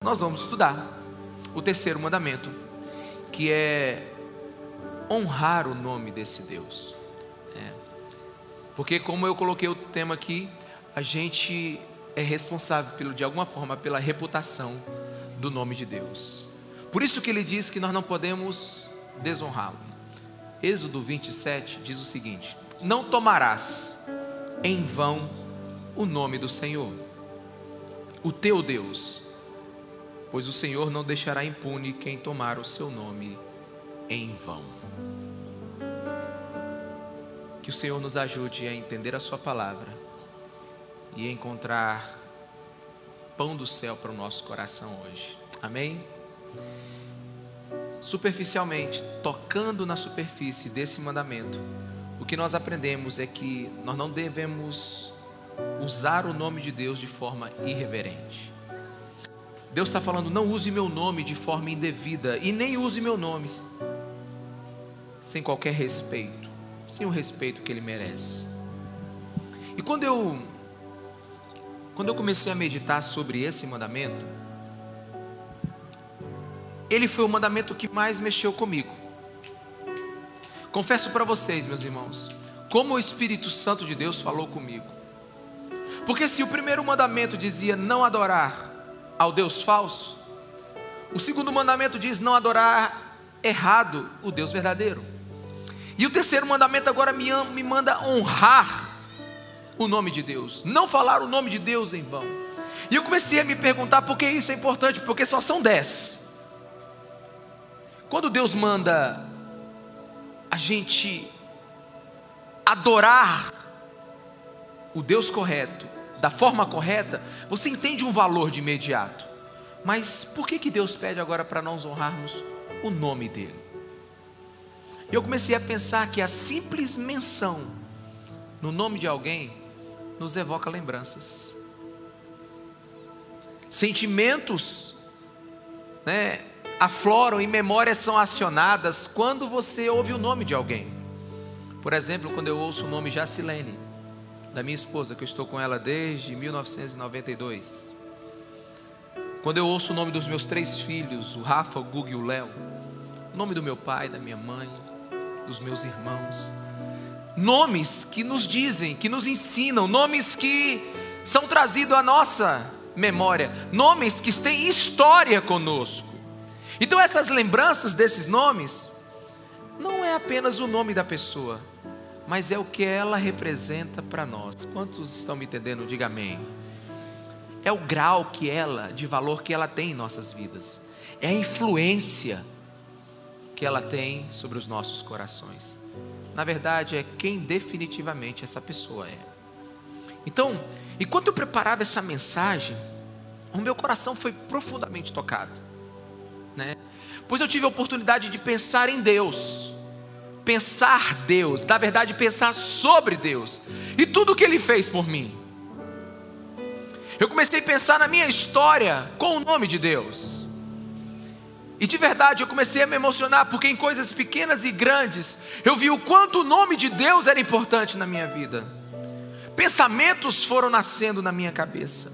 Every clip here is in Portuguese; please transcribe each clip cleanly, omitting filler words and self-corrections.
nós vamos estudar o terceiro mandamento, que é honrar o nome desse Deus. Porque, como eu coloquei o tema aqui, a gente é responsável, de alguma forma, pela reputação do nome de Deus. Por isso que ele diz que nós não podemos desonrá-lo. Êxodo 27 diz o seguinte: não tomarás em vão o nome do Senhor, o teu Deus, pois o Senhor não deixará impune quem tomar o seu nome em vão. Que o Senhor nos ajude a entender a sua palavra e a encontrar pão do céu para o nosso coração hoje. Amém? Superficialmente, tocando na superfície desse mandamento, o que nós aprendemos é que nós não devemos usar o nome de Deus de forma irreverente. Deus está falando: não use meu nome de forma indevida, e nem use meu nome sem qualquer respeito, sem o respeito que ele merece. E quando eu comecei a meditar sobre esse mandamento, ele foi o mandamento que mais mexeu comigo. Confesso para vocês, meus irmãos, como o Espírito Santo de Deus falou comigo. Porque se o primeiro mandamento dizia não adorar ao Deus falso, o segundo mandamento diz não adorar errado o Deus verdadeiro. E o terceiro mandamento agora me manda honrar o nome de Deus, não falar o nome de Deus em vão. E eu comecei a me perguntar por que isso é importante, porque só são 10. Quando Deus manda a gente adorar o Deus correto, da forma correta, você entende um valor de imediato. Mas por que Deus pede agora para nós honrarmos o nome dele? E eu comecei a pensar que a simples menção no nome de alguém nos evoca lembranças, sentimentos, afloram e memórias são acionadas quando você ouve o nome de alguém. Por exemplo, quando eu ouço o nome Jacilene, da minha esposa, que eu estou com ela desde 1992. Quando eu ouço o nome dos meus 3 filhos, o Rafa, o Guga e o Léo, o nome do meu pai, da minha mãe, dos meus irmãos, nomes que nos dizem, que nos ensinam, nomes que são trazidos à nossa memória, nomes que têm história conosco. Então essas lembranças desses nomes não é apenas o nome da pessoa, mas é o que ela representa para nós. Quantos estão me entendendo? Diga amém. É o grau de valor que ela tem em nossas vidas, é a influência que ela tem sobre os nossos corações. Na verdade, é quem definitivamente essa pessoa é. Então, enquanto eu preparava essa mensagem, o meu coração foi profundamente tocado, pois eu tive a oportunidade de pensar em Deus, pensar Deus, na verdade pensar sobre Deus e tudo o que Ele fez por mim. Eu comecei a pensar na minha história com o nome de Deus, e de verdade eu comecei a me emocionar, porque em coisas pequenas e grandes eu vi o quanto o nome de Deus era importante na minha vida. Pensamentos foram nascendo na minha cabeça,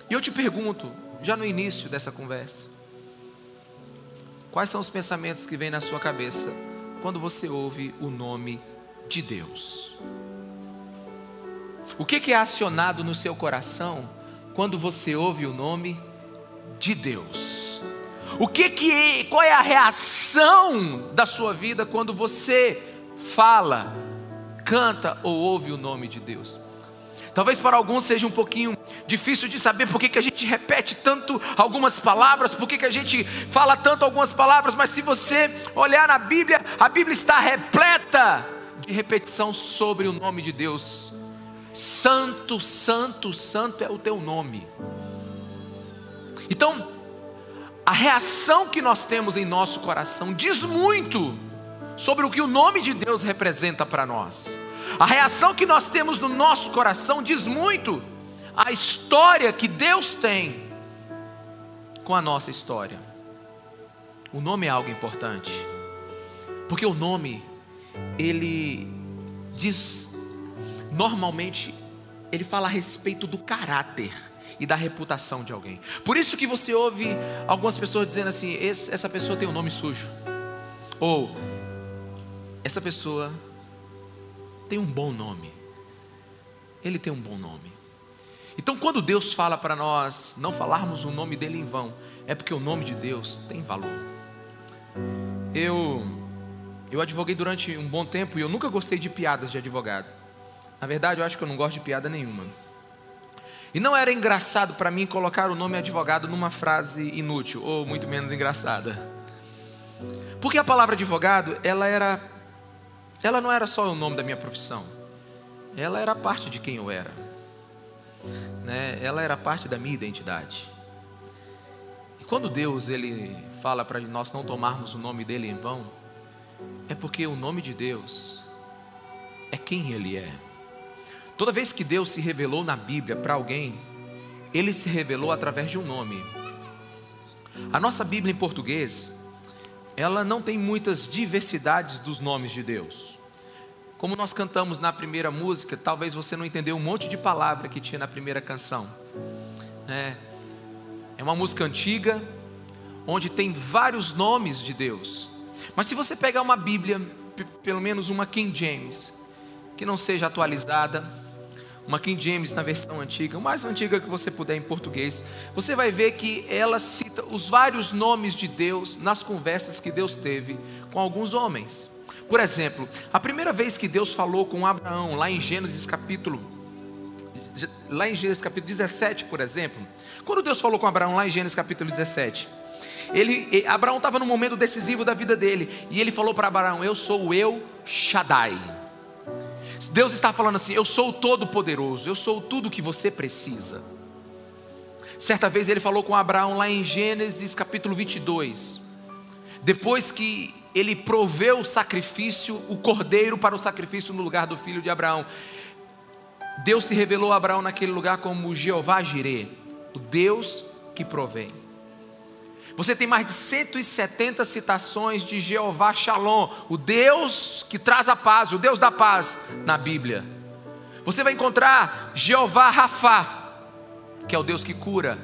e eu te pergunto, já no início dessa conversa, quais são os pensamentos que vêm na sua cabeça quando você ouve o nome de Deus? O que é acionado no seu coração quando você ouve o nome de Deus? Qual é a reação da sua vida quando você fala, canta ou ouve o nome de Deus? Talvez para alguns seja um pouquinho difícil de saber por que a gente repete tanto algumas palavras, por que a gente fala tanto algumas palavras, mas se você olhar na Bíblia, a Bíblia está repleta de repetição sobre o nome de Deus. Santo, santo, santo é o teu nome. Então, a reação que nós temos em nosso coração diz muito sobre o que o nome de Deus representa para nós. A reação que nós temos no nosso coração diz muito a história que Deus tem com a nossa história. O nome é algo importante, porque o nome, ele diz, normalmente, ele fala a respeito do caráter, e da reputação de alguém. Por isso que você ouve algumas pessoas dizendo assim: essa pessoa tem um nome sujo, ou essa pessoa tem um bom nome, ele tem um bom nome. Então quando Deus fala para nós não falarmos o nome dele em vão, é porque o nome de Deus tem valor. Eu advoguei durante um bom tempo e eu nunca gostei de piadas de advogado. Na verdade, eu acho que eu não gosto de piada nenhuma. E não era engraçado para mim colocar o nome advogado numa frase inútil, ou muito menos engraçada. Porque a palavra advogado, ela não era só o nome da minha profissão. Ela era parte de quem eu era, né? Ela era parte da minha identidade. E quando Deus ele fala para nós não tomarmos o nome dele em vão, é porque o nome de Deus é quem ele é. Toda vez que Deus se revelou na Bíblia para alguém, ele se revelou através de um nome. A nossa Bíblia em português, ela não tem muitas diversidades dos nomes de Deus. Como nós cantamos na primeira música, talvez você não entendeu um monte de palavra que tinha na primeira canção. É uma música antiga, onde tem vários nomes de Deus. Mas se você pegar uma Bíblia, pelo menos uma King James, que não seja atualizada, uma King James na versão antiga, o mais antiga que você puder em português, você vai ver que ela cita os vários nomes de Deus nas conversas que Deus teve com alguns homens. Por exemplo, a primeira vez que Deus falou com Abraão, lá em Gênesis capítulo 17, por exemplo, quando Deus falou com Abraão lá em Gênesis capítulo 17, Abraão estava num momento decisivo da vida dele, e ele falou para Abraão: eu sou o El Shaddai. Deus está falando assim: eu sou o Todo-Poderoso, eu sou tudo que você precisa. Certa vez ele falou com Abraão lá em Gênesis capítulo 22, depois que ele proveu o sacrifício, o cordeiro para o sacrifício no lugar do filho de Abraão, Deus se revelou a Abraão naquele lugar como Jeová Jireh, o Deus que provém. Você tem mais de 170 citações de Jeová Shalom, o Deus que traz a paz, o Deus da paz, na Bíblia. Você vai encontrar Jeová Rafá, que é o Deus que cura.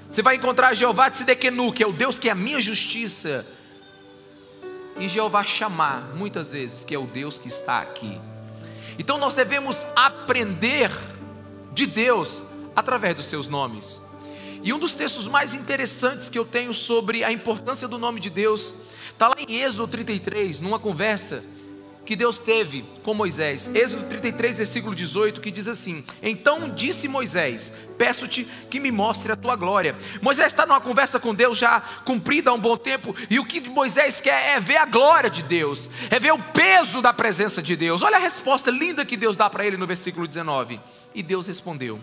Você vai encontrar Jeová Tsidekenu, que é o Deus que é a minha justiça. E Jeová Shammah, muitas vezes, que é o Deus que está aqui. Então nós devemos aprender de Deus através dos seus nomes. E um dos textos mais interessantes que eu tenho sobre a importância do nome de Deus está lá em Êxodo 33, numa conversa que Deus teve com Moisés. Êxodo 33, versículo 18, que diz assim: então disse Moisés, peço-te que me mostre a tua glória. Moisés está numa conversa com Deus já cumprida há um bom tempo, e o que Moisés quer é ver a glória de Deus, é ver o peso da presença de Deus. Olha a resposta linda que Deus dá para ele no versículo 19. E Deus respondeu: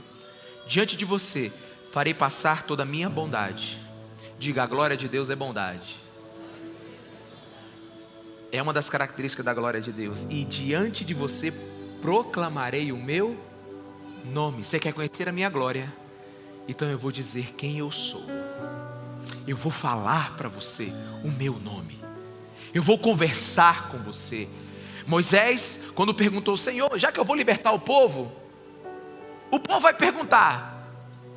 diante de você farei passar toda a minha bondade. Diga: a glória de Deus é bondade. É uma das características da glória de Deus. E diante de você proclamarei o meu nome. Você quer conhecer a minha glória? Então eu vou dizer quem eu sou. Eu vou falar para você o meu nome. Eu vou conversar com você. Moisés, quando perguntou: Senhor, já que eu vou libertar o povo vai perguntar: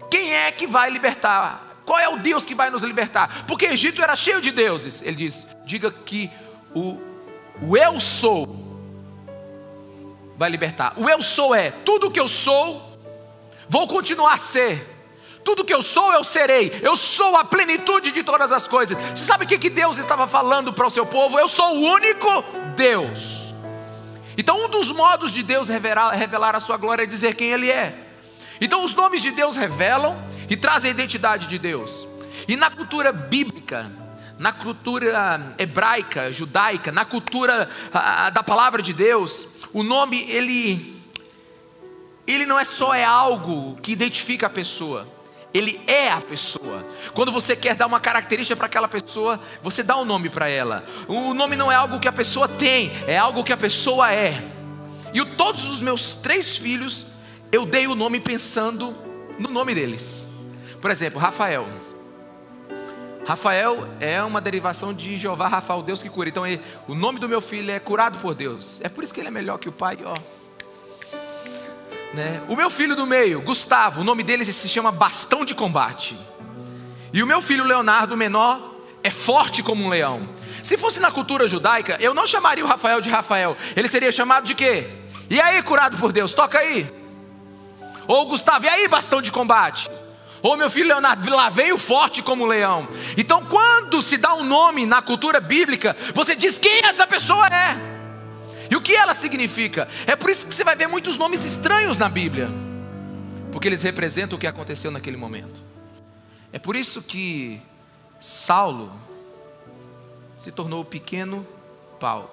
quem é que vai libertar? Qual é o Deus que vai nos libertar? Porque o Egito era cheio de deuses. Ele diz: diga que o eu sou vai libertar. O eu sou é tudo que eu sou, vou continuar a ser. Tudo que eu sou, eu serei. Eu sou a plenitude de todas as coisas. Você sabe o que Deus estava falando para o seu povo? Eu sou o único Deus. Então um dos modos de Deus revelar a sua glória é dizer quem Ele é. Então os nomes de Deus revelam e trazem a identidade de Deus. E na cultura bíblica, na cultura hebraica, judaica, na cultura da palavra de Deus, o nome ele não é só algo que identifica a pessoa, ele é a pessoa. Quando você quer dar uma característica para aquela pessoa, você dá um nome para ela. O nome não é algo que a pessoa tem, é algo que a pessoa é. E todos os meus 3 filhos, eu dei o nome pensando no nome deles. Por exemplo, Rafael. Rafael é uma derivação de Jeová Rafa, o Deus que cura. Então o nome do meu filho é curado por Deus. É por isso que ele é melhor que o pai, ó. né? O meu filho do meio, Gustavo, o nome dele se chama Bastão de Combate. E o meu filho Leonardo, o menor, é forte como um leão. Se fosse na cultura judaica, eu não chamaria o Rafael de Rafael. Ele seria chamado de quê? E aí, curado por Deus, toca aí. Ou Gustavo, e aí, bastão de combate. Ou meu filho Leonardo, lá vem o forte como um leão. Então quando se dá um nome na cultura bíblica, você diz quem essa pessoa é. E o que ela significa. É por isso que você vai ver muitos nomes estranhos na Bíblia. Porque eles representam o que aconteceu naquele momento. É por isso que Saulo se tornou o pequeno Paulo.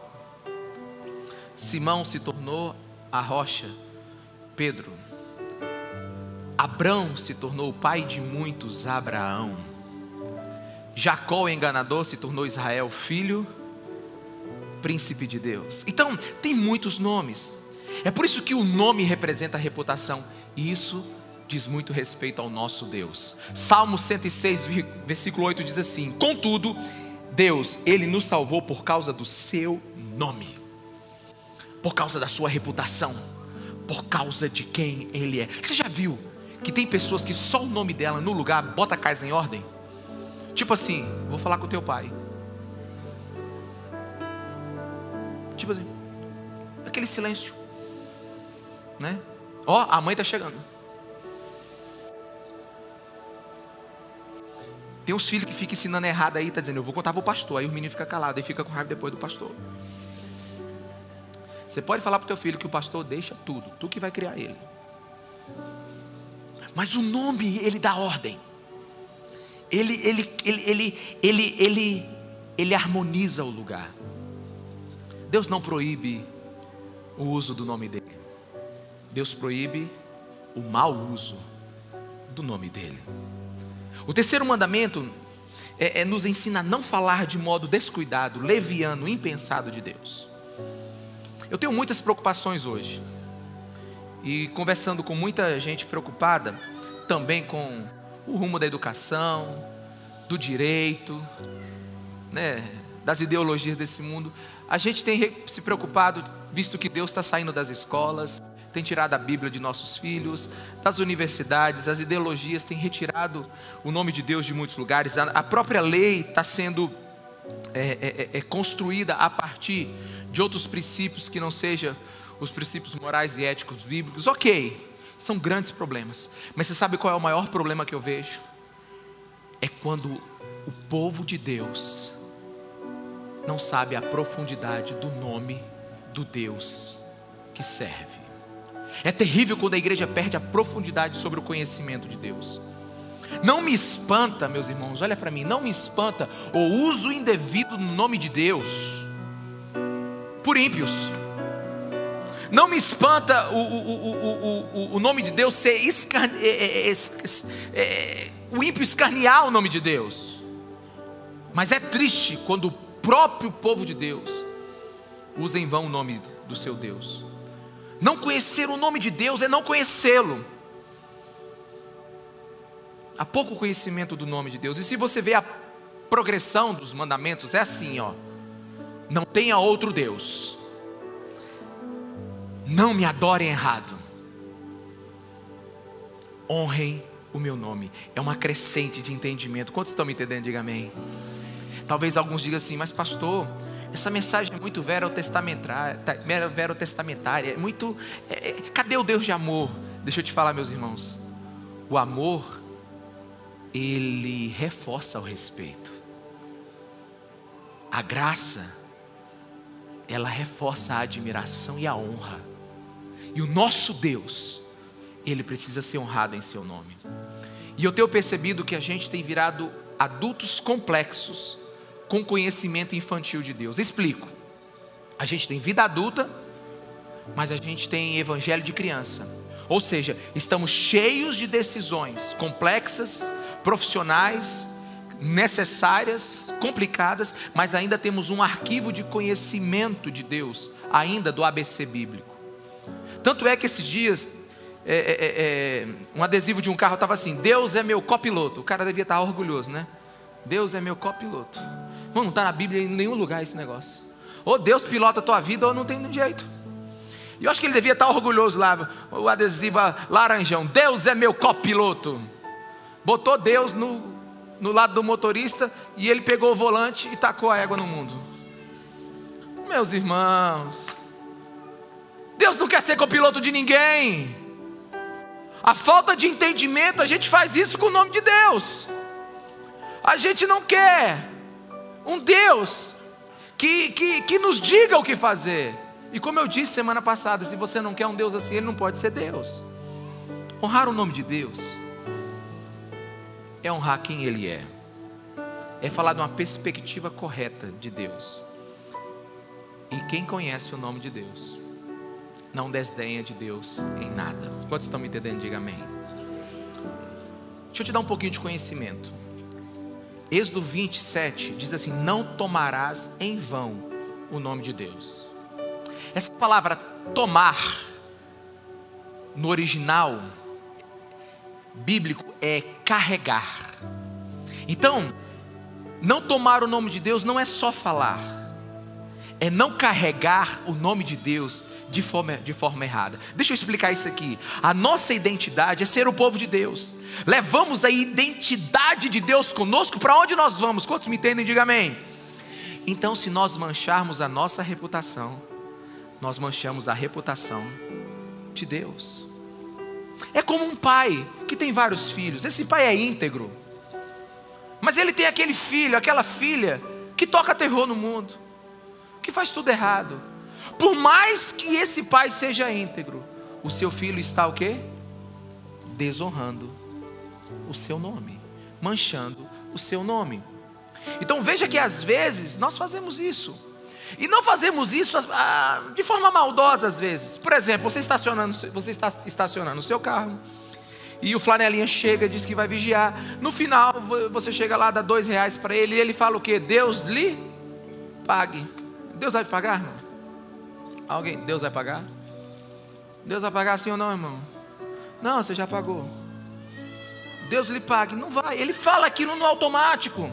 Simão se tornou a rocha, Pedro. Abrão se tornou o pai de muitos, Abraão. Jacó, o enganador, se tornou Israel, filho, príncipe de Deus. Então, tem muitos nomes. É por isso que o nome representa a reputação. E isso diz muito respeito ao nosso Deus. Salmo 106, versículo 8 diz assim: contudo, Deus, Ele nos salvou por causa do seu nome, por causa da sua reputação, por causa de quem Ele é. Você já viu que tem pessoas que só o nome dela no lugar bota a casa em ordem? Tipo assim, vou falar com o teu pai. Tipo assim, aquele silêncio, né? Ó, a mãe está chegando. Tem uns filhos que ficam ensinando errado aí, tá dizendo, eu vou contar pro pastor. Aí o menino fica calado, aí fica com raiva depois do pastor. Você pode falar pro teu filho que o pastor deixa tudo, tu que vai criar ele. Mas o nome, ele dá ordem. Ele harmoniza o lugar. Deus não proíbe o uso do nome dele. Deus proíbe o mau uso do nome dele. O terceiro mandamento nos ensina a não falar de modo descuidado, leviano, impensado de Deus. Eu tenho muitas preocupações hoje. E conversando com muita gente preocupada, também com o rumo da educação, do direito, né, das ideologias desse mundo. A gente tem se preocupado, visto que Deus está saindo das escolas, tem tirado a Bíblia de nossos filhos, das universidades, as ideologias têm retirado o nome de Deus de muitos lugares. A própria lei está sendo construída a partir de outros princípios que não sejam os princípios morais e éticos bíblicos. Ok, são grandes problemas. Mas você sabe qual é o maior problema que eu vejo? É quando o povo de Deus não sabe a profundidade do nome do Deus que serve. É terrível quando a igreja perde a profundidade sobre o conhecimento de Deus. Não me espanta, meus irmãos, olha para mim, não me espanta o uso indevido no nome de Deus por ímpios. Não me espanta o nome de Deus ser o ímpio escarnear o nome de Deus. Mas é triste quando o próprio povo de Deus usa em vão o nome do seu Deus. Não conhecer o nome de Deus é não conhecê-lo. Há pouco conhecimento do nome de Deus. E se você vê a progressão dos mandamentos, é assim, ó: não tenha outro Deus, não me adorem errado, honrem o meu nome. É uma crescente de entendimento. Quantos estão me entendendo? Diga amém. Talvez alguns digam assim: mas pastor, essa mensagem é muito verotestamentária, é muito... cadê o Deus de amor? Deixa eu te falar, meus irmãos, o amor, ele reforça o respeito. A graça, ela reforça a admiração e a honra. E o nosso Deus, ele precisa ser honrado em seu nome. E eu tenho percebido que a gente tem virado adultos complexos com conhecimento infantil de Deus. Explico. A gente tem vida adulta, mas a gente tem evangelho de criança. Ou seja, estamos cheios de decisões complexas, profissionais, necessárias, complicadas, mas ainda temos um arquivo de conhecimento de Deus, ainda do ABC bíblico. Tanto é que esses dias, um adesivo de um carro estava assim: Deus é meu copiloto. O cara devia estar orgulhoso, né? Deus é meu copiloto. Não está na Bíblia em nenhum lugar esse negócio. Ou Deus pilota a tua vida ou não tem jeito. E eu acho que ele devia estar orgulhoso lá, o adesivo laranjão, Deus é meu copiloto. Botou Deus no lado do motorista e ele pegou o volante e tacou a égua no mundo. Meus irmãos, Deus não quer ser copiloto de ninguém. A falta de entendimento, a gente faz isso com o nome de Deus. A gente não quer um Deus que nos diga o que fazer. E como eu disse semana passada, se você não quer um Deus assim, ele não pode ser Deus. Honrar o nome de Deus é honrar quem Ele é. É falar de uma perspectiva correta de Deus. E quem conhece o nome de Deus não desdenha de Deus em nada. Quantos estão me entendendo? Diga amém. Deixa eu te dar um pouquinho de conhecimento. Êxodo 27 diz assim: não tomarás em vão o nome de Deus. Essa palavra tomar, no original bíblico, é carregar. Então, não tomar o nome de Deus não é só falar, é não carregar o nome de Deus de forma errada. Deixa eu explicar isso aqui. A nossa identidade é ser o povo de Deus. Levamos a identidade de Deus conosco para onde nós vamos. Quantos me entendem? Diga amém. Então, se nós mancharmos a nossa reputação, nós manchamos a reputação de Deus. É como um pai que tem vários filhos. Esse pai é íntegro, mas ele tem aquele filho, aquela filha que toca terror no mundo, que faz tudo errado. Por mais que esse pai seja íntegro, o seu filho está o quê? Desonrando o seu nome, manchando o seu nome. Então veja que às vezes nós fazemos isso. E não fazemos isso de forma maldosa às vezes. Por exemplo, você está estacionando o seu carro e o flanelinha chega, diz que vai vigiar. No final você chega lá, dá R$2 para ele, e ele fala o quê? Deus lhe pague. Deus vai te pagar, irmão? Alguém? Deus vai pagar? Deus vai pagar sim ou não, irmão? Não, você já pagou. Deus lhe pague. Não vai. Ele fala aquilo no automático.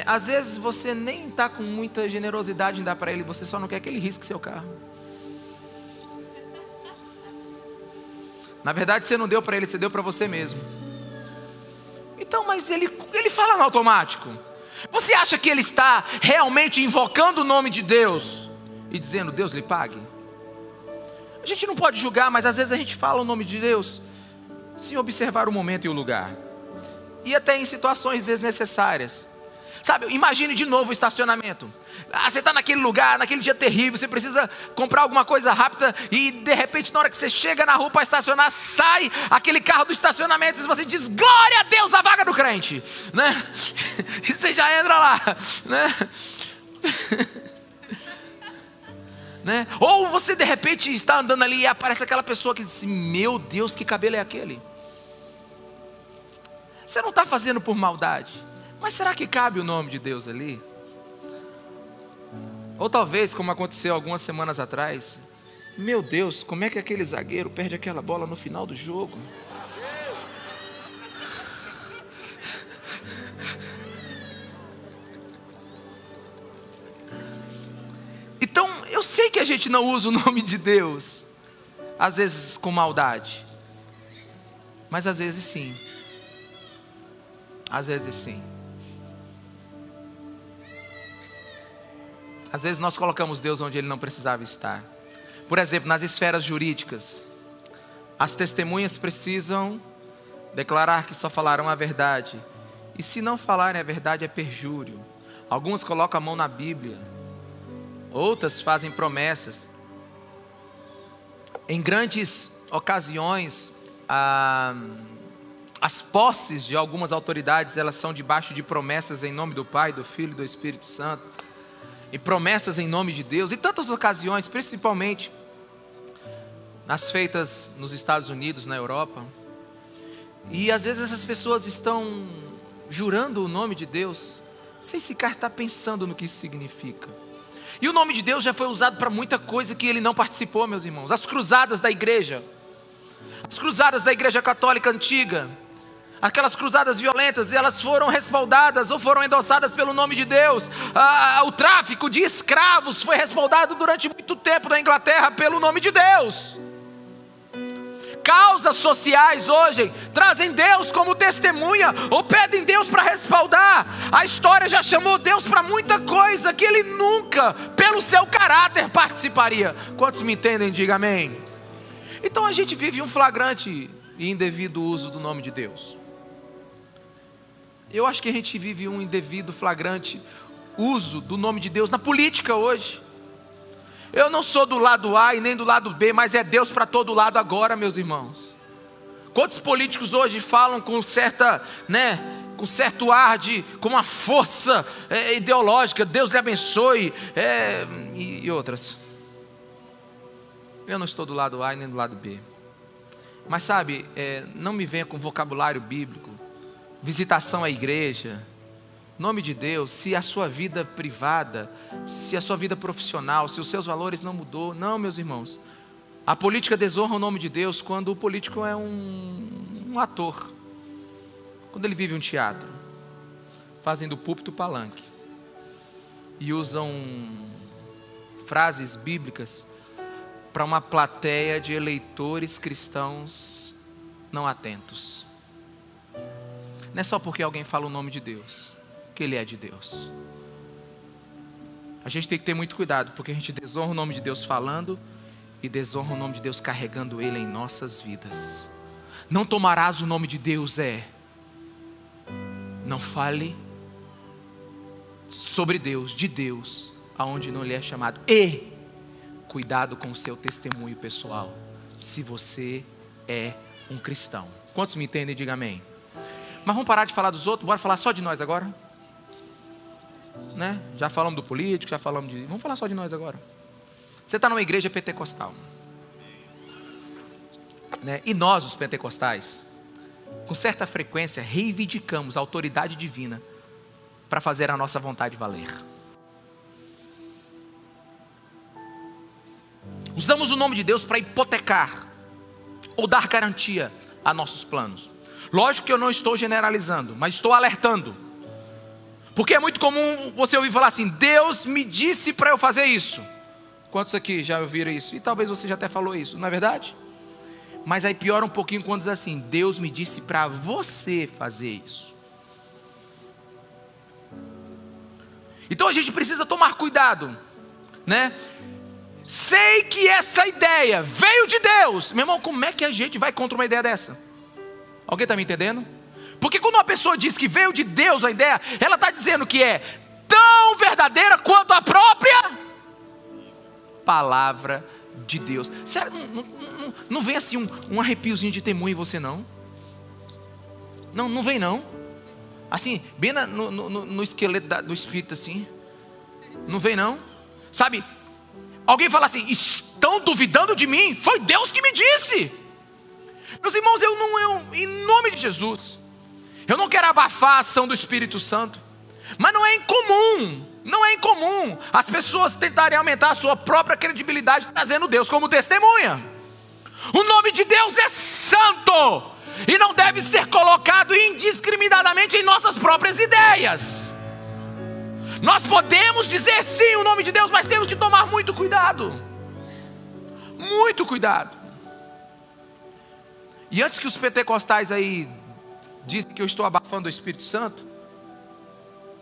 Às vezes você nem está com muita generosidade em dar para ele, você só não quer que ele risque seu carro. Na verdade você não deu para ele, você deu para você mesmo. Então, mas ele fala no automático. Você acha que ele está realmente invocando o nome de Deus e dizendo Deus lhe pague? A gente não pode julgar, mas às vezes a gente fala o nome de Deus sem observar o momento e o lugar, e até em situações desnecessárias. Sabe, imagine de novo o estacionamento. Você está naquele lugar, naquele dia terrível, você precisa comprar alguma coisa rápida e de repente na hora que você chega na rua para estacionar, sai aquele carro do estacionamento e você diz, glória a Deus, a vaga do crente, né? E você já entra lá, né? Né? Ou você de repente está andando ali e aparece aquela pessoa que diz, meu Deus, que cabelo é aquele? Você não está fazendo por maldade, mas será que cabe o nome de Deus ali? Ou talvez, como aconteceu algumas semanas atrás, meu Deus, como é que aquele zagueiro perde aquela bola no final do jogo? Então, eu sei que a gente não usa o nome de Deus, às vezes com maldade, mas às vezes sim. Às vezes sim. Às vezes nós colocamos Deus onde Ele não precisava estar. Por exemplo, nas esferas jurídicas, as testemunhas precisam declarar que só falarão a verdade. E se não falarem a verdade é perjúrio. Algumas colocam a mão na Bíblia, outras fazem promessas. Em grandes ocasiões, as posses de algumas autoridades, elas são debaixo de promessas em nome do Pai, do Filho e do Espírito Santo. E promessas em nome de Deus, e tantas ocasiões, principalmente nas feitas nos Estados Unidos, na Europa. E às vezes essas pessoas estão jurando o nome de Deus, sem sequer estar pensando no que isso significa. E o nome de Deus já foi usado para muita coisa que ele não participou, meus irmãos. As cruzadas da igreja, as cruzadas da igreja católica antiga, aquelas cruzadas violentas, elas foram respaldadas ou foram endossadas pelo nome de Deus. O tráfico de escravos foi respaldado durante muito tempo na Inglaterra pelo nome de Deus. Causas sociais hoje trazem Deus como testemunha ou pedem Deus para respaldar. A história já chamou Deus para muita coisa que Ele nunca, pelo seu caráter, participaria. Quantos me entendem? Diga amém. Então a gente vive um flagrante e indevido uso do nome de Deus. Eu acho que a gente vive um indevido, flagrante uso do nome de Deus na política hoje. Eu não sou do lado A e nem do lado B, mas é Deus para todo lado agora, meus irmãos. Quantos políticos hoje falam com com certo ar com uma força ideológica, Deus lhe abençoe, e outras. Eu não estou do lado A e nem do lado B. Mas sabe, não me venha com vocabulário bíblico, visitação à igreja, nome de Deus, se a sua vida privada, se a sua vida profissional, se os seus valores não mudou. Não, meus irmãos. A política desonra o nome de Deus quando o político é um ator. Quando ele vive um teatro, fazem do púlpito palanque e usam frases bíblicas para uma plateia de eleitores cristãos não atentos. Não é só porque alguém fala o nome de Deus que Ele é de Deus. A gente tem que ter muito cuidado, porque a gente desonra o nome de Deus falando e desonra o nome de Deus carregando Ele em nossas vidas. Não tomarás o nome de Deus não fale sobre Deus, de Deus, aonde não lhe é chamado. E cuidado com o seu testemunho pessoal, se você é um cristão. Quantos me entendem? Diga amém. Mas vamos parar de falar dos outros, bora falar só de nós agora. Já falamos do político, vamos falar só de nós agora. Você está numa igreja pentecostal, e nós, os pentecostais, com certa frequência reivindicamos a autoridade divina para fazer a nossa vontade valer. Usamos o nome de Deus para hipotecar ou dar garantia a nossos planos. Lógico que eu não estou generalizando, mas estou alertando. Porque é muito comum você ouvir falar assim: Deus me disse para eu fazer isso. Quantos aqui já ouviram isso? E talvez você já até falou isso, não é verdade? Mas aí piora um pouquinho quando diz assim: Deus me disse para você fazer isso. Então a gente precisa tomar cuidado, Sei que essa ideia veio de Deus. Meu irmão, como é que a gente vai contra uma ideia dessa? Alguém está me entendendo? Porque quando uma pessoa diz que veio de Deus a ideia, ela está dizendo que é tão verdadeira quanto a própria palavra de Deus. Será que não vem assim um arrepiozinho de temor em você não? Não vem não? Assim, bem no esqueleto do espírito assim. Não vem não? Sabe, alguém fala assim: estão duvidando de mim? Foi Deus que me disse. Meus irmãos, em nome de Jesus, eu não quero abafar a ação do Espírito Santo, mas não é incomum as pessoas tentarem aumentar a sua própria credibilidade trazendo Deus como testemunha. O nome de Deus é santo e não deve ser colocado indiscriminadamente em nossas próprias ideias. Nós podemos dizer sim o nome de Deus, mas temos que tomar muito cuidado. Muito cuidado. E antes que os pentecostais aí dizem que eu estou abafando o Espírito Santo,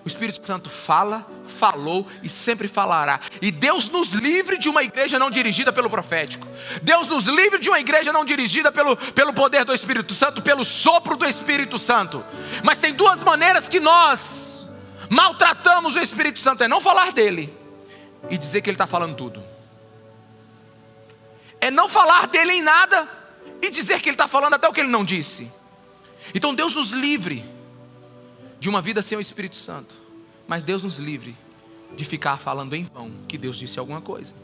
o Espírito Santo fala, falou e sempre falará. E Deus nos livre de uma igreja não dirigida pelo profético. Deus nos livre de uma igreja não dirigida pelo poder do Espírito Santo, pelo sopro do Espírito Santo. Mas tem duas maneiras que nós maltratamos o Espírito Santo: é não falar dele e dizer que ele está falando tudo. É não falar dele em nada e dizer que ele está falando até o que ele não disse. Então Deus nos livre de uma vida sem o Espírito Santo, mas Deus nos livre de ficar falando em vão que Deus disse alguma coisa.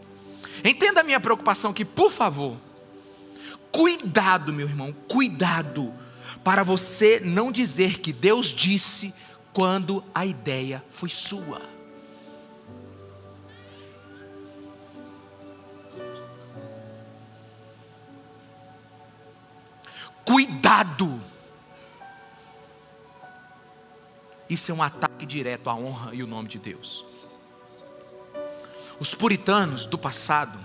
Entenda a minha preocupação aqui, por favor. Cuidado, meu irmão, cuidado, para você não dizer que Deus disse quando a ideia foi sua. Cuidado. Isso é um ataque direto à honra e o nome de Deus. Os puritanos do passado,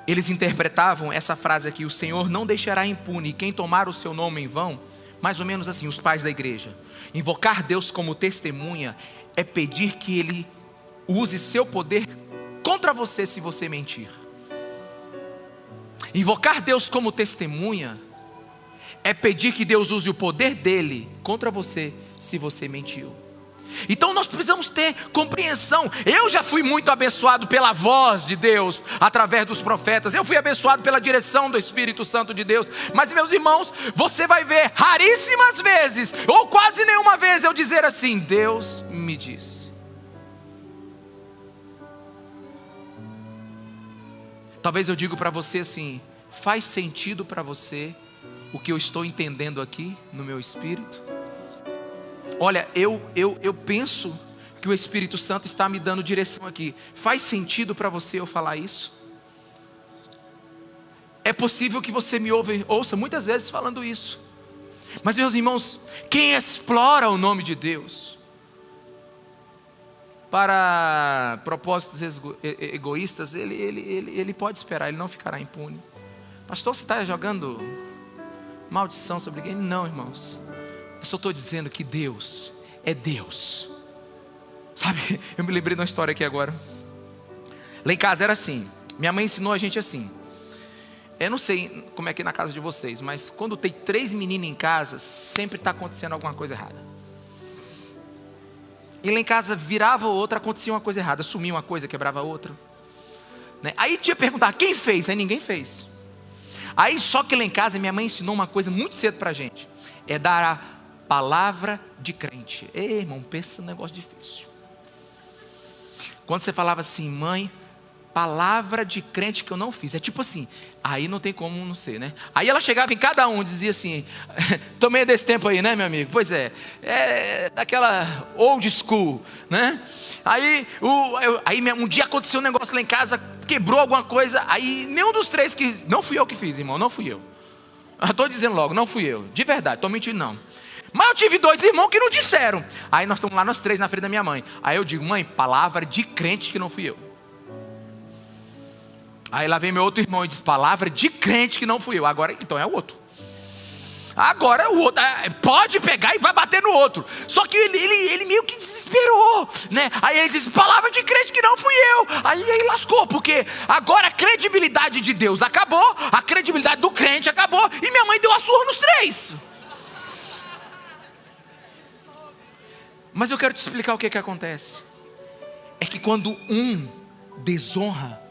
eles interpretavam essa frase aqui: o Senhor não deixará impune quem tomar o seu nome em vão. Mais ou menos assim, os pais da igreja. Invocar Deus como testemunha é pedir que Ele use seu poder contra você se você mentir. Invocar Deus como testemunha é pedir que Deus use o poder dele contra você se você mentiu. Então nós precisamos ter compreensão. Eu já fui muito abençoado pela voz de Deus através dos profetas. Eu fui abençoado pela direção do Espírito Santo de Deus. Mas, meus irmãos, você vai ver raríssimas vezes, ou quase nenhuma vez, eu dizer assim: Deus me disse. Talvez eu digo para você assim: faz sentido para você o que eu estou entendendo aqui no meu espírito? Olha, eu penso que o Espírito Santo está me dando direção aqui. Faz sentido para você eu falar isso? É possível que você me ouça muitas vezes falando isso. Mas, meus irmãos, quem explora o nome de Deus para propósitos egoístas, ele pode esperar, ele não ficará impune. Pastor, você está jogando maldição sobre alguém? Não, irmãos. Eu só estou dizendo que Deus é Deus. Sabe, eu me lembrei de uma história aqui agora. Lá em casa era assim. Minha mãe ensinou a gente assim. Eu não sei como é que é na casa de vocês, mas quando tem 3 meninos em casa, sempre está acontecendo alguma coisa errada. E lá em casa virava outra, acontecia uma coisa errada. Sumia uma coisa, quebrava outra, né? Aí tinha que perguntar, quem fez? Aí ninguém fez. Aí só que lá em casa minha mãe ensinou uma coisa muito cedo pra gente. É dar a palavra de crente. Ei, irmão, pensa num negócio difícil. Quando você falava assim: mãe, palavra de crente que eu não fiz. É tipo assim, aí não tem como não ser, né? Aí ela chegava em cada um e dizia assim: também é desse tempo aí, né, meu amigo? Pois é, é daquela old school, né? Aí um dia aconteceu um negócio lá em casa, quebrou alguma coisa. Aí nenhum dos 3 que... Não fui eu que fiz, irmão, não fui eu. Estou dizendo logo, não fui eu, de verdade, estou mentindo não. Mas eu tive 2 irmãos que não disseram. Aí nós estamos lá nós 3 na frente da minha mãe. Aí eu digo: mãe, palavra de crente que não fui eu. Aí lá vem meu outro irmão e diz: palavra de crente que não fui eu. Agora, então é o outro. Agora o outro pode pegar e vai bater no outro. Só que ele meio que desesperou, né? Aí ele diz: palavra de crente que não fui eu. Aí lascou, porque agora a credibilidade de Deus acabou, a credibilidade do crente acabou, e minha mãe deu a surra nos 3. Mas eu quero te explicar o que acontece. É que quando um desonra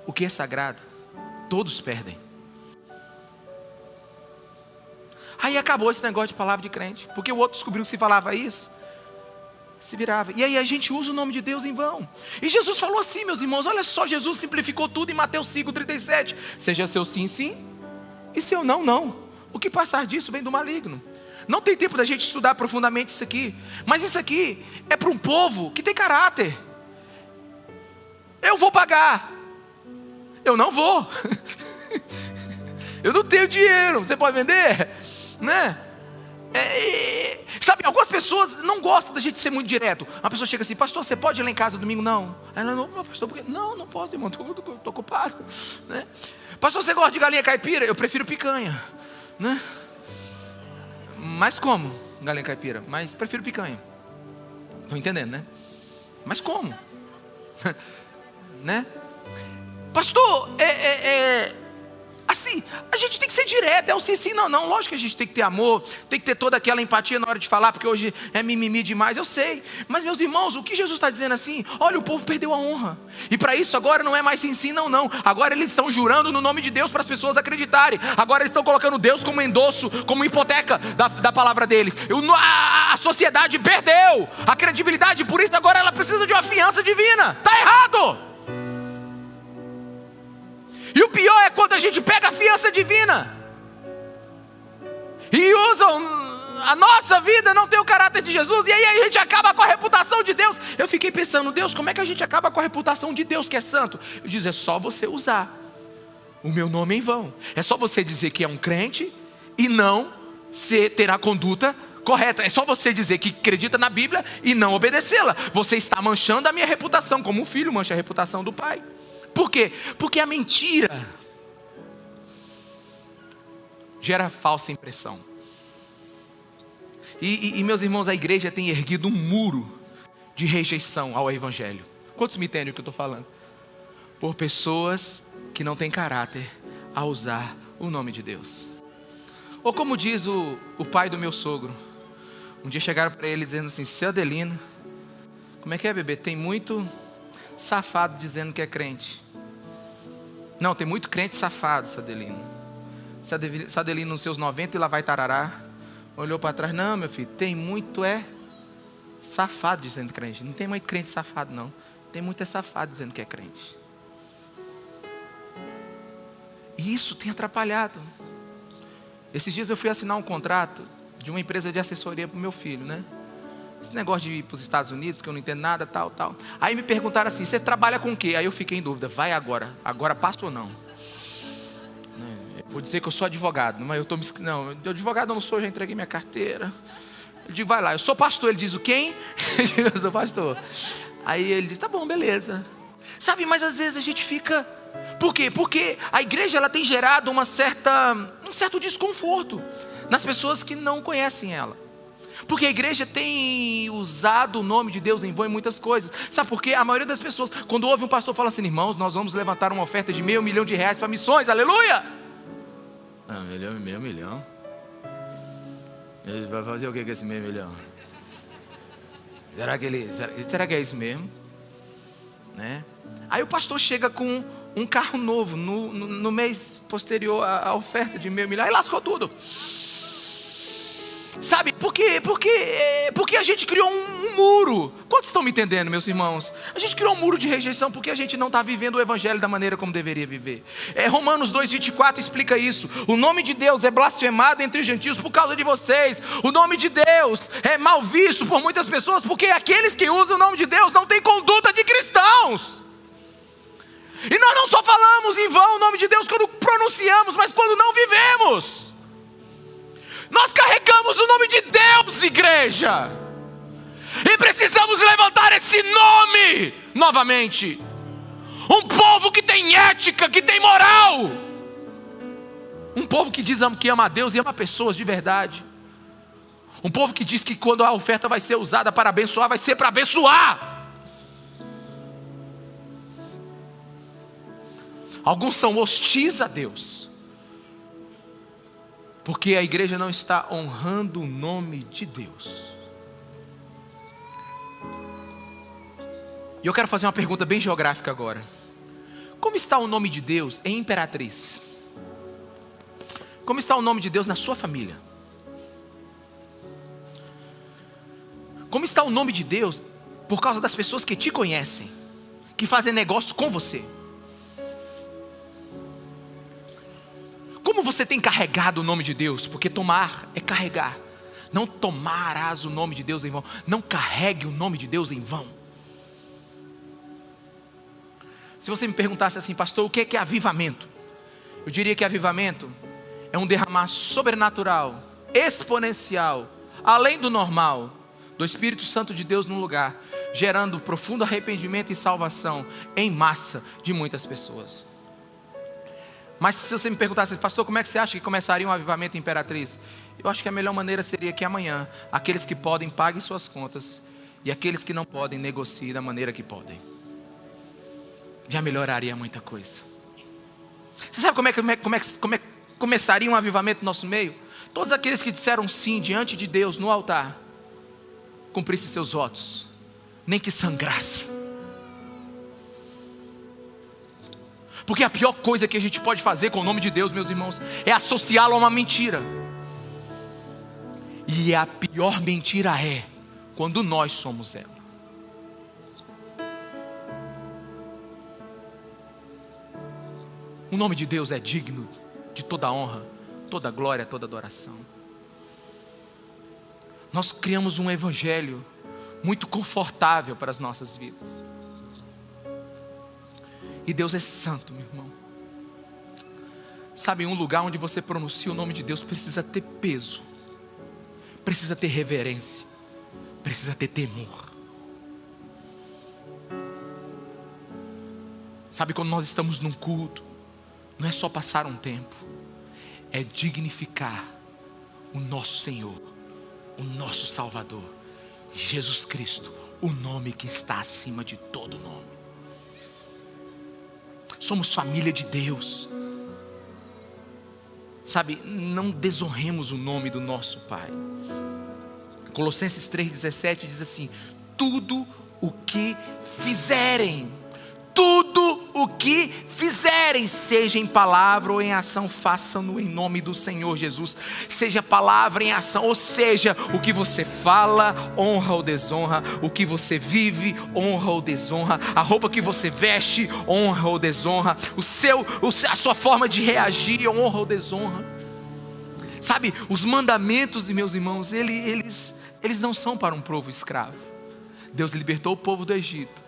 o que é sagrado, todos perdem. Aí acabou esse negócio de palavra de crente, porque o outro descobriu que se falava isso, se virava. E aí a gente usa o nome de Deus em vão. E Jesus falou assim, meus irmãos, olha só, Jesus simplificou tudo em Mateus 5:37. Seja seu sim, sim, e seu não, não. O que passar disso vem do maligno. Não tem tempo da gente estudar profundamente isso aqui, mas isso aqui é para um povo que tem caráter. Eu vou pagar. Eu não vou. Eu não tenho dinheiro. Você pode vender? Né? Sabe, algumas pessoas não gostam da gente ser muito direto. Uma pessoa chega assim: pastor, você pode ir lá em casa domingo? Não. Ela não, pastor, por quê? Não posso, irmão, estou ocupado, né? Pastor, você gosta de galinha caipira? Eu prefiro picanha, né? Mas como galinha caipira? Mas prefiro picanha. Estão entendendo, né? Mas como? Né? Pastor, assim, a gente tem que ser direto. É o sim, sim, não, não. Lógico que a gente tem que ter amor, tem que ter toda aquela empatia na hora de falar, porque hoje é mimimi demais, eu sei. Mas, meus irmãos, o que Jesus está dizendo assim? Olha, o povo perdeu a honra. E para isso agora não é mais sim, sim, não, não. Agora eles estão jurando no nome de Deus para as pessoas acreditarem. Agora eles estão colocando Deus como endosso, como hipoteca da palavra deles. A sociedade perdeu a credibilidade, por isso agora ela precisa de uma fiança divina. Está errado. E o pior é quando a gente pega a fiança divina e usa a nossa vida, não tem o caráter de Jesus, e aí a gente acaba com a reputação de Deus. Eu fiquei pensando: Deus, como é que a gente acaba com a reputação de Deus que é santo? Eu disse: é só você usar o meu nome em vão. É só você dizer que é um crente e não ter a conduta correta. É só você dizer que acredita na Bíblia e não obedecê-la. Você está manchando a minha reputação, como um filho mancha a reputação do pai. Por quê? Porque a mentira gera falsa impressão. E meus irmãos, a igreja tem erguido um muro de rejeição ao evangelho. Quantos me entendem o que eu estou falando? Por pessoas que não têm caráter a usar o nome de Deus. Ou como diz o pai do meu sogro, um dia chegaram para ele dizendo assim: seu Adelino, como é que é, bebê? Tem muito safado dizendo que é crente. Não, tem muito crente safado, seu Adelino. Seu Adelino nos seus 90 e lá vai tarará. Olhou para trás: não, meu filho, tem muito safado dizendo crente. Não tem muito crente safado, não. Tem muito safado dizendo que é crente. E isso tem atrapalhado. Esses dias eu fui assinar um contrato de uma empresa de assessoria para o meu filho, né? Esse negócio de ir para os Estados Unidos, que eu não entendo nada, tal. Aí me perguntaram assim: você trabalha com o quê? Aí eu fiquei em dúvida: vai agora passa ou não? Eu vou dizer que eu sou advogado, mas eu não, advogado eu não sou, já entreguei minha carteira. Eu digo: vai lá, eu sou pastor. Ele diz: o quem? Eu digo: eu sou pastor. Aí ele diz: tá bom, beleza. Sabe, mas às vezes a gente fica... Por quê? Porque a igreja ela tem gerado um certo desconforto nas pessoas que não conhecem ela. Porque a igreja tem usado o nome de Deus em vão em muitas coisas. Sabe por quê? A maioria das pessoas, quando ouve um pastor falar assim: irmãos, nós vamos levantar uma oferta de $500 mil para missões, aleluia! Meio milhão? Ele vai fazer o que com esse $500 mil? Será que é isso mesmo? Né? Aí o pastor chega com um carro novo no mês posterior à oferta de $500 mil, aí lascou tudo. Sabe, porque a gente criou um muro. Quantos estão me entendendo, meus irmãos? A gente criou um muro de rejeição porque a gente não está vivendo o evangelho da maneira como deveria viver. Romanos 2,24 explica isso. O nome de Deus é blasfemado entre os gentios por causa de vocês. O nome de Deus é mal visto por muitas pessoas porque aqueles que usam o nome de Deus não têm conduta de cristãos. E nós não só falamos em vão o nome de Deus quando pronunciamos, mas quando não vivemos. Nós carregamos o nome de Deus, igreja, e precisamos levantar esse nome novamente. Um povo que tem ética, que tem moral. Um povo que diz que ama a Deus e ama pessoas de verdade. Um povo que diz que quando a oferta vai ser usada para abençoar, vai ser para abençoar. Alguns são hostis a Deus, porque a igreja não está honrando o nome de Deus. E eu quero fazer uma pergunta bem geográfica agora. Como está o nome de Deus em Imperatriz? Como está o nome de Deus na sua família? Como está o nome de Deus por causa das pessoas que te conhecem, que fazem negócio com você? Como você tem carregado o nome de Deus? Porque tomar é carregar. Não tomarás o nome de Deus em vão. Não carregue o nome de Deus em vão. Se você me perguntasse assim: pastor, o que é avivamento? Eu diria que avivamento é um derramar sobrenatural, exponencial, além do normal, do Espírito Santo de Deus num lugar, gerando profundo arrependimento e salvação em massa de muitas pessoas. Mas se você me perguntasse: pastor, como é que você acha que começaria um avivamento em Imperatriz? Eu acho que a melhor maneira seria que amanhã aqueles que podem paguem suas contas e aqueles que não podem negociem da maneira que podem. Já melhoraria muita coisa. Você sabe como é que começaria um avivamento no nosso meio? Todos aqueles que disseram sim diante de Deus no altar, cumprissem seus votos, nem que sangrasse. Porque a pior coisa que a gente pode fazer com o nome de Deus, meus irmãos, é associá-lo a uma mentira. E a pior mentira é quando nós somos ela. O nome de Deus é digno de toda honra, toda glória, toda adoração. Nós criamos um evangelho muito confortável para as nossas vidas. E Deus é santo, meu irmão. Sabe, um lugar onde você pronuncia o nome de Deus precisa ter peso. precisa ter reverência, precisa ter temor. Sabe, quando nós estamos num culto, não é só passar um tempo, é dignificar o nosso Senhor, o nosso Salvador, Jesus Cristo, o nome que está acima de todo nome. Somos família de Deus. Sabe, não desonremos o nome do nosso Pai. Colossenses 3,17 diz assim: tudo o que fizerem, seja em palavra ou em ação, façam-no em nome do Senhor Jesus. Seja palavra em ação, ou seja, o que você fala, honra ou desonra. O que você vive, honra ou desonra. A roupa que você veste, honra ou desonra. A sua forma de reagir, honra ou desonra. Sabe, os mandamentos, meus irmãos, eles não são para um povo escravo. Deus libertou o povo do Egito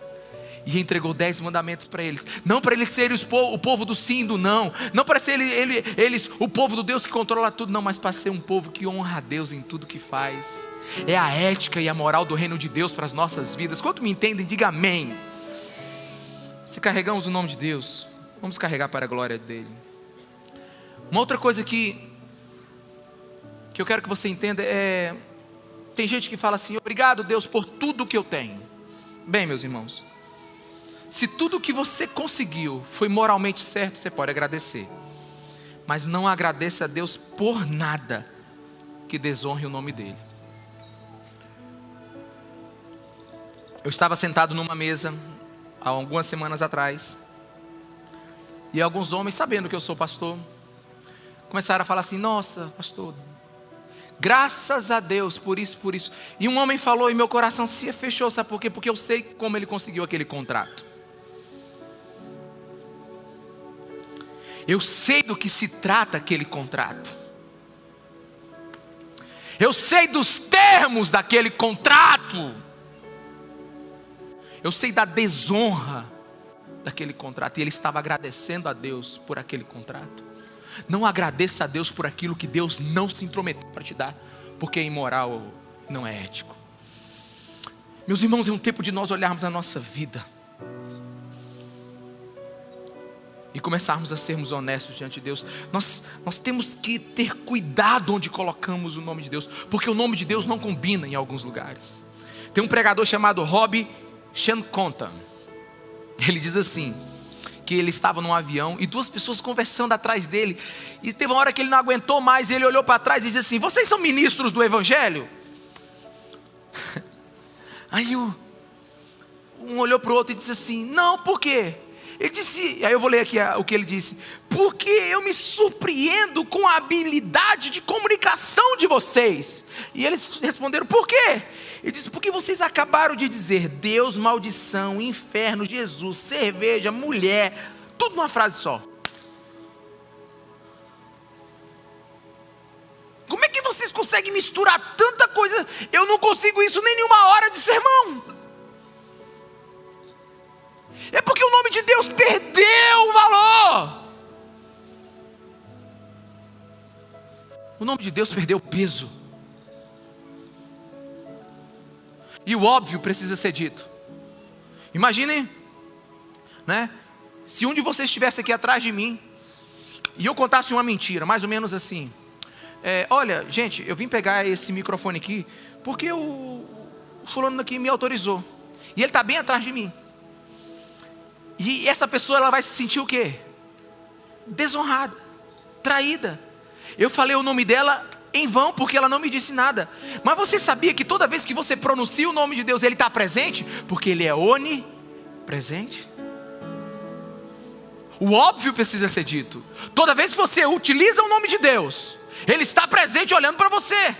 e entregou 10 mandamentos para eles. Não para eles serem o povo do sim e do não. Não para ser eles o povo do Deus que controla tudo. Não, mas para ser um povo que honra a Deus em tudo que faz. É a ética e a moral do reino de Deus para as nossas vidas. Quanto me entendem, diga amém. Se carregamos o nome de Deus, vamos carregar para a glória dele. Uma outra coisa que eu quero que você entenda é... Tem gente que fala assim: obrigado Deus por tudo que eu tenho. Bem, meus irmãos, se tudo que você conseguiu foi moralmente certo, você pode agradecer. Mas não agradeça a Deus por nada que desonre o nome dele. Eu estava sentado numa mesa há algumas semanas atrás, e alguns homens, sabendo que eu sou pastor, começaram a falar assim: nossa, pastor, graças a Deus por isso. E um homem falou e meu coração se fechou, sabe por quê? Porque eu sei como ele conseguiu aquele contrato. Eu sei do que se trata aquele contrato. Eu sei dos termos daquele contrato. Eu sei da desonra daquele contrato. E ele estava agradecendo a Deus por aquele contrato. Não agradeça a Deus por aquilo que Deus não se intrometeu para te dar, porque é imoral, não é ético. Meus irmãos, é um tempo de nós olharmos a nossa vida e começarmos a sermos honestos diante de Deus. Nós temos que ter cuidado onde colocamos o nome de Deus, porque o nome de Deus não combina em alguns lugares. Tem um pregador chamado Rob Shankonta. Ele diz assim, que ele estava num avião e 2 pessoas conversando atrás dele, e teve uma hora que ele não aguentou mais, ele olhou para trás e disse assim: vocês são ministros do Evangelho? Aí um olhou para o outro e disse assim: não, por quê? Ele disse, aí eu vou ler aqui o que ele disse: porque eu me surpreendo com a habilidade de comunicação de vocês. E eles responderam: por quê? Ele disse: porque vocês acabaram de dizer Deus, maldição, inferno, Jesus, cerveja, mulher, tudo numa frase só. Como é que vocês conseguem misturar tanta coisa? Eu não consigo isso nem em uma hora de sermão. É porque o nome de Deus perdeu o valor. O nome de Deus perdeu o peso. E o óbvio precisa ser dito. Imaginem, né? Se um de vocês estivesse aqui atrás de mim e eu contasse uma mentira, mais ou menos assim: olha, gente, eu vim pegar esse microfone aqui porque o fulano aqui me autorizou. E ele está bem atrás de mim. E essa pessoa, ela vai se sentir o quê? Desonrada, traída. Eu falei o nome dela em vão, porque ela não me disse nada. Mas você sabia que toda vez que você pronuncia o nome de Deus, Ele está presente? Porque Ele é onipresente. O óbvio precisa ser dito. Toda vez que você utiliza o nome de Deus, Ele está presente olhando para você.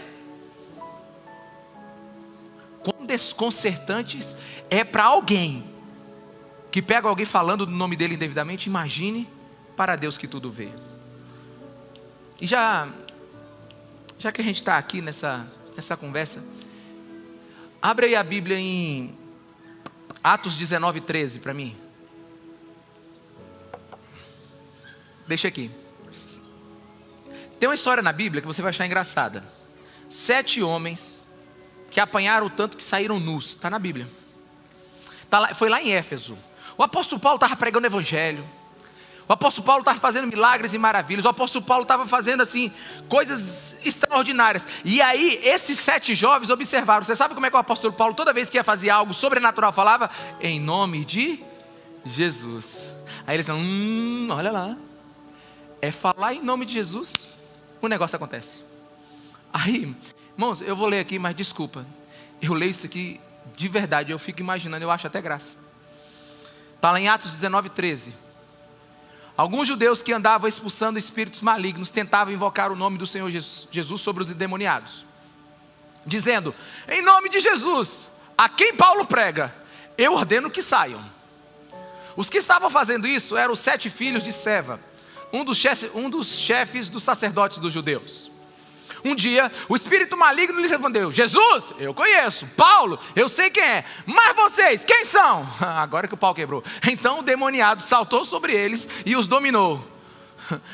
Quão desconcertantes é para alguém que pega alguém falando do nome dele indevidamente. Imagine para Deus que tudo vê. E já que a gente está aqui nessa conversa, abre aí a Bíblia em Atos 19:13 para mim. Deixa aqui. Tem uma história na Bíblia que você vai achar engraçada. 7 homens que apanharam o tanto que saíram nus. Está na Bíblia. Foi lá em Éfeso. O apóstolo Paulo estava pregando o evangelho. O apóstolo Paulo estava fazendo milagres e maravilhas. O apóstolo Paulo estava fazendo assim, coisas extraordinárias. E aí, esses 7 jovens observaram. Você sabe como é que o apóstolo Paulo, toda vez que ia fazer algo sobrenatural, falava? Em nome de Jesus. Aí eles falam, olha lá. É falar em nome de Jesus, o negócio acontece. Aí, irmãos, eu vou ler aqui, mas desculpa. Eu leio isso aqui de verdade, eu fico imaginando, eu acho até graça. Está lá em Atos 19:13. Alguns judeus que andavam expulsando espíritos malignos tentavam invocar o nome do Senhor Jesus sobre os endemoniados, dizendo, em nome de Jesus, a quem Paulo prega, eu ordeno que saiam. Os que estavam fazendo isso eram os 7 filhos de Seva, um dos chefes dos sacerdotes dos judeus. Um dia, o espírito maligno lhe respondeu, Jesus, eu conheço, Paulo, eu sei quem é, mas vocês, quem são? Agora que o pau quebrou. Então o demoniado saltou sobre eles e os dominou,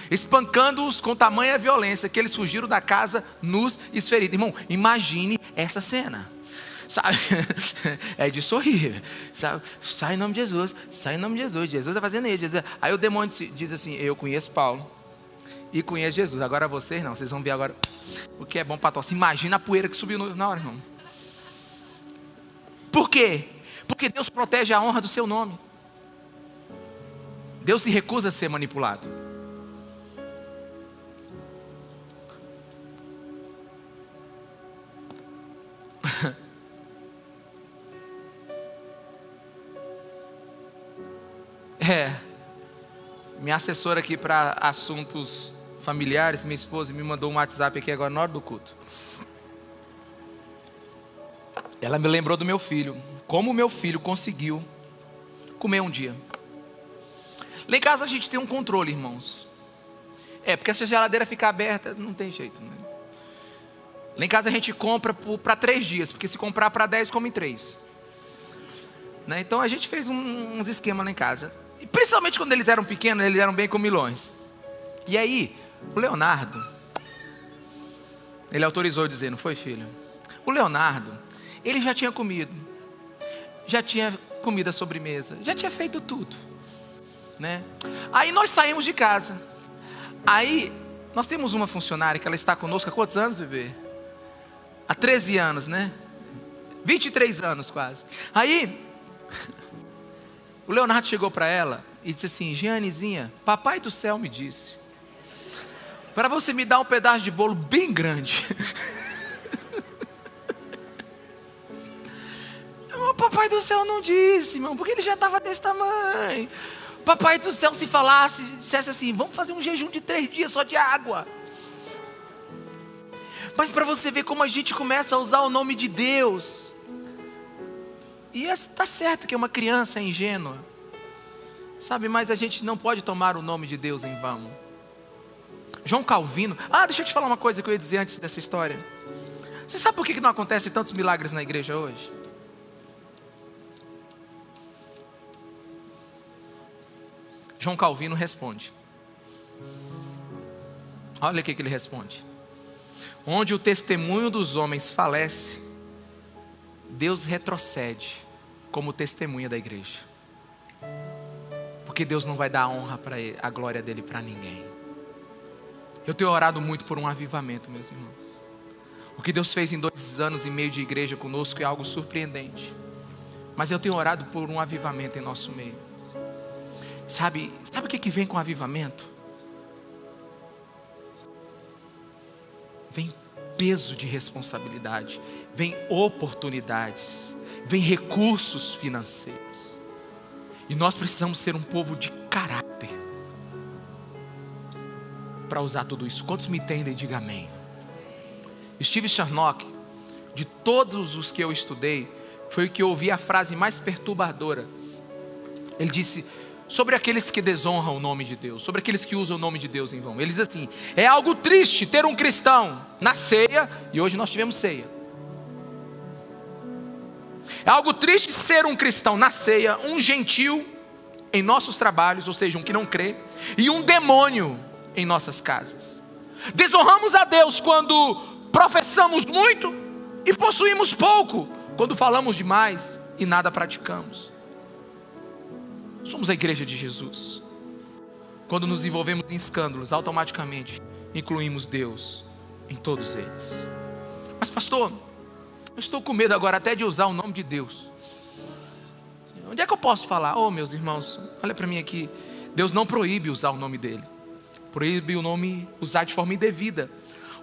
espancando-os com tamanha violência que eles fugiram da casa nus e feridos. Irmão, imagine essa cena. Sabe? É de sorrir, sabe? Sai em nome de Jesus, sai em nome de Jesus, Jesus está fazendo isso. Jesus. Aí o demônio diz assim, eu conheço Paulo e conheço Jesus, agora vocês não, vocês vão ver agora o que é bom para tosse. Imagina a poeira que subiu na hora, irmão. Por quê? Porque Deus protege a honra do seu nome. Deus se recusa a ser manipulado. Minha assessora aqui para assuntos familiares, minha esposa, me mandou um WhatsApp aqui agora na hora do culto. Ela me lembrou do meu filho, como o meu filho conseguiu comer um dia. Lá em casa a gente tem um controle, irmãos. Porque se a geladeira ficar aberta, não tem jeito, né? Lá em casa a gente compra para 3 dias, porque se comprar para 10, come em 3. Né? Então a gente fez uns esquemas lá em casa. E principalmente quando eles eram pequenos, eles eram bem comilões. E aí, o Leonardo, ele autorizou dizer, não foi, filho? O Leonardo, ele já tinha comido, já tinha comido a sobremesa, já tinha feito tudo, né? Aí nós saímos de casa. Aí, nós temos uma funcionária que ela está conosco há quantos anos, bebê? Há 13 anos, né? 23 anos quase. Aí, o Leonardo chegou para ela e disse assim, Gianezinha, papai do céu me disse, para você me dar um pedaço de bolo bem grande. O papai do céu não disse, irmão, porque ele já estava desse tamanho. Papai do céu, se falasse, dissesse assim, vamos fazer um jejum de 3 dias só de água. Mas para você ver como a gente começa a usar o nome de Deus. E está certo que é uma criança ingênua, sabe, mas a gente não pode tomar o nome de Deus em vão. João Calvino, deixa eu te falar uma coisa que eu ia dizer antes dessa história. Você sabe por que não acontecem tantos milagres na igreja hoje? João Calvino responde. Olha o que ele responde. Onde o testemunho dos homens falece, Deus retrocede como testemunha da igreja. Porque Deus não vai dar a glória dele para ninguém. Eu tenho orado muito por um avivamento, meus irmãos. O que Deus fez em 2 anos e meio de igreja conosco é algo surpreendente. Mas eu tenho orado por um avivamento em nosso meio. Sabe o que vem com o avivamento? Vem peso de responsabilidade, vem oportunidades, vem recursos financeiros. E nós precisamos ser um povo de caráter para usar tudo isso. Quantos me entendem? Diga amém. Steve Charnock, de todos os que eu estudei, foi o que eu ouvi a frase mais perturbadora. Ele disse sobre aqueles que desonram o nome de Deus, sobre aqueles que usam o nome de Deus em vão. Ele diz assim: é algo triste ter um cristão na ceia, e hoje nós tivemos ceia. É algo triste ser um cristão na ceia, um gentil em nossos trabalhos, ou seja, um que não crê, e um demônio em nossas casas. Desonramos a Deus quando professamos muito e possuímos pouco, quando falamos demais e nada praticamos. Somos a igreja de Jesus. Quando nos envolvemos em escândalos, automaticamente incluímos Deus em todos eles. Mas pastor, eu estou com medo agora até de usar o nome de Deus. Onde é que eu posso falar? Oh, meus irmãos, olha para mim aqui. Deus não proíbe usar o nome dele. Proíbe o nome usar de forma indevida.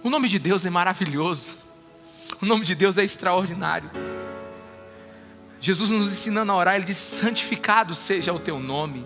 O nome de Deus é maravilhoso. O nome de Deus é extraordinário. Jesus nos ensinando a orar, ele diz: santificado seja o teu nome.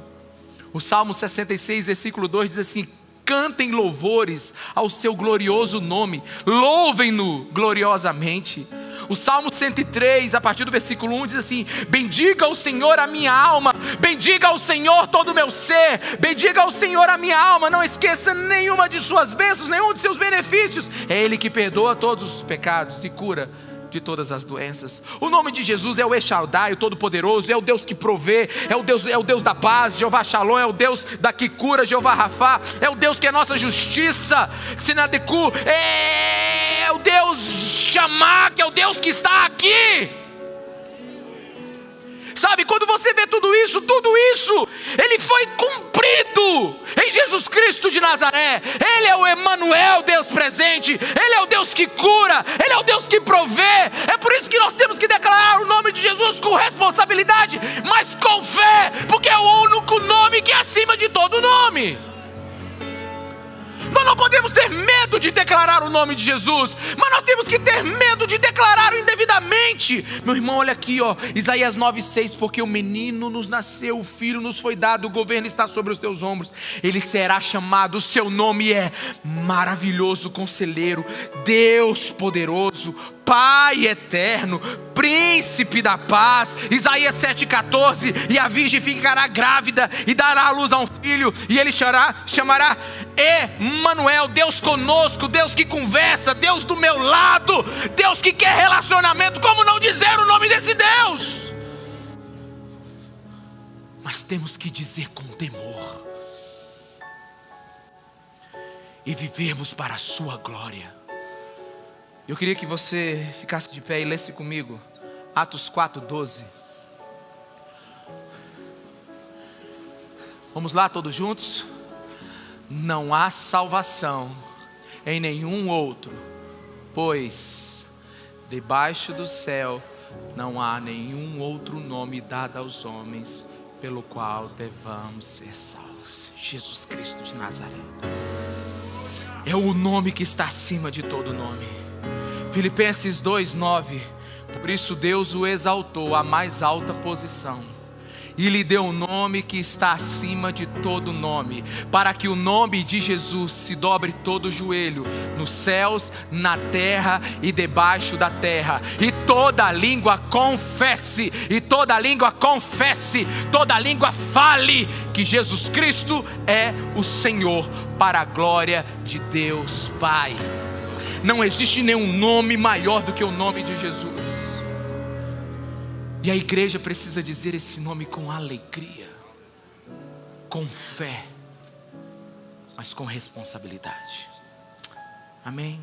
O Salmo 66, versículo 2 diz assim: cantem louvores ao seu glorioso nome, louvem-no gloriosamente. O Salmo 103, a partir do versículo 1 diz assim: bendiga o Senhor a minha alma, bendiga ao Senhor todo o meu ser, bendiga ao Senhor a minha alma, não esqueça nenhuma de suas bênçãos, nenhum de seus benefícios. É Ele que perdoa todos os pecados e cura de todas as doenças. O nome de Jesus é o El-Shaddai, o Todo-Poderoso, é o Deus que provê, é o Deus da paz, Jeová Shalom, é o Deus da que cura, Jeová Rafá, é o Deus que é nossa justiça, Sinadeku, é o Deus Shammah, que é o Deus que está aqui. Sabe, quando você vê tudo isso, ele foi cumprido em Jesus Cristo de Nazaré. Ele é o Emanuel, Deus presente. Ele é o Deus que cura, Ele é o Deus que provê. É por isso que nós temos que declarar o nome de Jesus com responsabilidade, mas com fé, porque é o único nome que é acima de todo nome. Nós não podemos ter medo de declarar o nome de Jesus, mas nós temos que ter medo de declará-lo indevidamente. Meu irmão, olha aqui, ó, Isaías 9:6, porque o menino nos nasceu, o filho nos foi dado, o governo está sobre os seus ombros. Ele será chamado, o seu nome é Maravilhoso Conselheiro, Deus Poderoso, Pai Eterno, Príncipe da Paz. Isaías 7,14, e a virgem ficará grávida e dará à luz a um filho, e ele chamará Emanuel, Deus conosco, Deus que conversa, Deus do meu lado, Deus que quer relacionamento. Como não dizer o nome desse Deus? Mas temos que dizer com temor e vivermos para a sua glória. Eu queria que você ficasse de pé e lesse comigo Atos 4:12. Vamos lá, todos juntos? Não há salvação em nenhum outro, pois debaixo do céu não há nenhum outro nome dado aos homens pelo qual devamos ser salvos. Jesus Cristo de Nazaré é o nome que está acima de todo nome. Filipenses 2:9, por isso Deus o exaltou à mais alta posição e lhe deu um nome que está acima de todo nome, para que o nome de Jesus se dobre todo o joelho, nos céus, na terra e debaixo da terra, e toda língua confesse, toda língua fale que Jesus Cristo é o Senhor, para a glória de Deus Pai. Não existe nenhum nome maior do que o nome de Jesus. E a igreja precisa dizer esse nome com alegria, com fé, mas com responsabilidade. Amém?